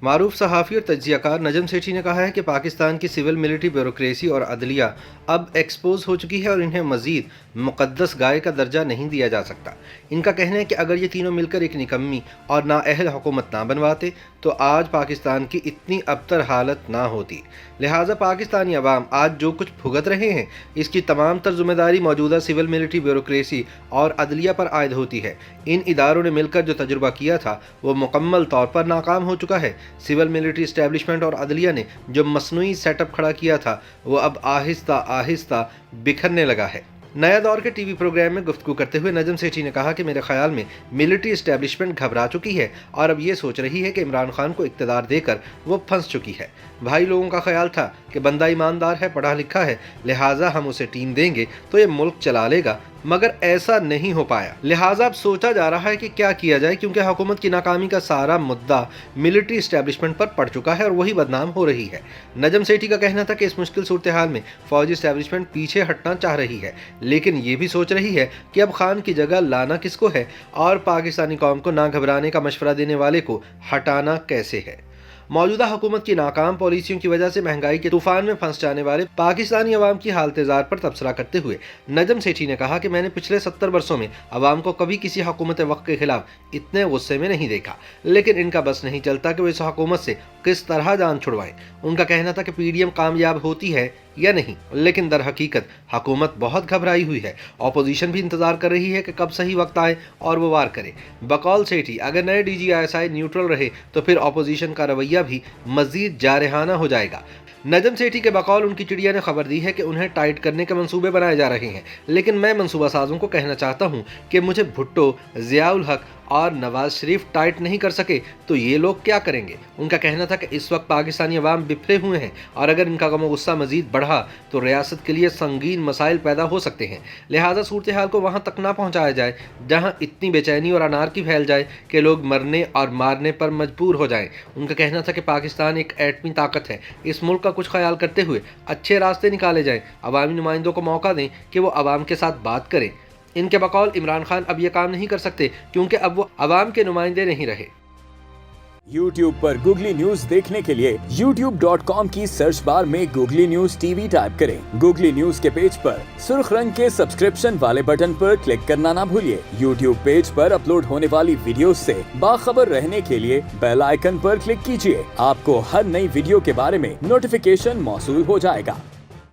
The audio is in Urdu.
معروف صحافی اور تجزیہ کار نجم سیٹھی نے کہا ہے کہ پاکستان کی سول ملٹری بیوروکریسی اور عدلیہ اب ایکسپوز ہو چکی ہے اور انہیں مزید مقدس گائے کا درجہ نہیں دیا جا سکتا۔ ان کا کہنا ہے کہ اگر یہ تینوں مل کر ایک نکمی اور نااہل حکومت نہ بنواتے تو آج پاکستان کی اتنی ابتر حالت نہ ہوتی۔ لہٰذا پاکستانی عوام آج جو کچھ بھگت رہے ہیں اس کی تمام تر ذمہ داری موجودہ سول ملٹری بیوروکریسی اور عدلیہ پر عائد ہوتی ہے۔ ان اداروں نے مل کر جو تجربہ کیا تھا وہ مکمل طور پر ناکام ہو چکا ہے۔ سول ملٹری اسٹیبلشمنٹ اور عدلیہ نے جو مصنوعی سیٹ اپ کھڑا کیا تھا وہ اب آہستہ آہستہ بکھرنے لگا ہے۔ نیا دور کے ٹی وی پروگرام میں گفتگو کرتے ہوئے نجم سیٹھی نے کہا کہ میرے خیال میں ملٹری اسٹیبلشمنٹ گھبرا چکی ہے اور اب یہ سوچ رہی ہے کہ عمران خان کو اقتدار دے کر وہ پھنس چکی ہے۔ بھائی لوگوں کا خیال تھا کہ بندہ ایماندار ہے، پڑھا لکھا ہے، لہٰذا ہم اسے ٹیم دیں گے تو یہ ملک چلا لے گا، مگر ایسا نہیں ہو پایا۔ لہٰذا اب سوچا جا رہا ہے کہ کیا کیا جائے، کیونکہ حکومت کی ناکامی کا سارا مدعا ملٹری اسٹیبلشمنٹ پر پڑ چکا ہے اور وہی بدنام ہو رہی ہے۔ نجم سیٹھی کا کہنا تھا کہ اس مشکل صورتحال میں فوجی اسٹیبلشمنٹ پیچھے ہٹنا چاہ رہی ہے، لیکن یہ بھی سوچ رہی ہے کہ اب خان کی جگہ لانا کس کو ہے اور پاکستانی قوم کو نہ گھبرانے کا مشورہ دینے والے کو ہٹانا کیسے ہے۔ موجودہ حکومت کی ناکام پالیسیوں کی وجہ سے مہنگائی کے طوفان میں پھنس جانے والے پاکستانی عوام کی حالت زار پر تبصرہ کرتے ہوئے نجم سیٹھی نے کہا کہ میں نے پچھلے 70 برسوں میں عوام کو کبھی کسی حکومت وقت کے خلاف اتنے غصے میں نہیں دیکھا، لیکن ان کا بس نہیں چلتا کہ وہ اس حکومت سے کس طرح جان چھڑوائیں۔ ان کا کہنا تھا کہ پی ڈی ایم کامیاب ہوتی ہے یا نہیں، لیکن در حقیقت حکومت بہت گھبرائی ہوئی ہے۔ اپوزیشن بھی انتظار کر رہی ہے کہ کب صحیح وقت آئے اور وہ وار کرے۔ بقول سیٹھی اگر نئے ڈی جی ISI نیوٹرل رہے تو پھر اپوزیشن کا رویہ بھی مزید جارحانہ ہو جائے گا۔ نجم سیٹھی کے بقول ان کی چڑیا نے خبر دی ہے کہ انہیں ٹائٹ کرنے کے منصوبے بنائے جا رہے ہیں، لیکن میں منصوبہ سازوں کو کہنا چاہتا ہوں کہ مجھے بھٹو، ضیاء الحق اور نواز شریف ٹائٹ نہیں کر سکے تو یہ لوگ کیا کریں گے۔ ان کا کہنا تھا کہ اس وقت پاکستانی عوام بکھرے ہوئے ہیں اور اگر ان کا غم و غصہ مزید بڑھا تو ریاست کے لیے سنگین مسائل پیدا ہو سکتے ہیں، لہٰذا صورتحال کو وہاں تک نہ پہنچایا جائے جہاں اتنی بے چینی اور انارکی پھیل جائے کہ لوگ مرنے اور مارنے پر مجبور ہو جائیں۔ ان کا کہنا تھا کہ پاکستان ایک ایٹمی طاقت ہے، اس ملک کا کچھ خیال کرتے ہوئے اچھے راستے نکالے جائیں، عوامی نمائندوں کو موقع دیں کہ وہ عوام کے ساتھ بات کریں۔ ان کے بقول عمران خان اب یہ کام نہیں کر سکتے کیونکہ اب وہ عوام کے نمائندے نہیں رہے۔ YouTube پر گوگلی نیوز دیکھنے کے لیے youtube.com کی سرچ بار میں گوگلی نیوز TV ٹائپ کریں۔ گوگلی نیوز کے پیج پر سرخ رنگ کے سبسکرپشن والے بٹن پر کلک کرنا نہ بھولیے۔ YouTube پیج پر اپلوڈ ہونے والی ویڈیوز سے باخبر رہنے کے لیے بیل آئیکن پر کلک کیجیے۔ آپ کو ہر نئی ویڈیو کے بارے میں نوٹیفیکیشن موصول ہو جائے گا۔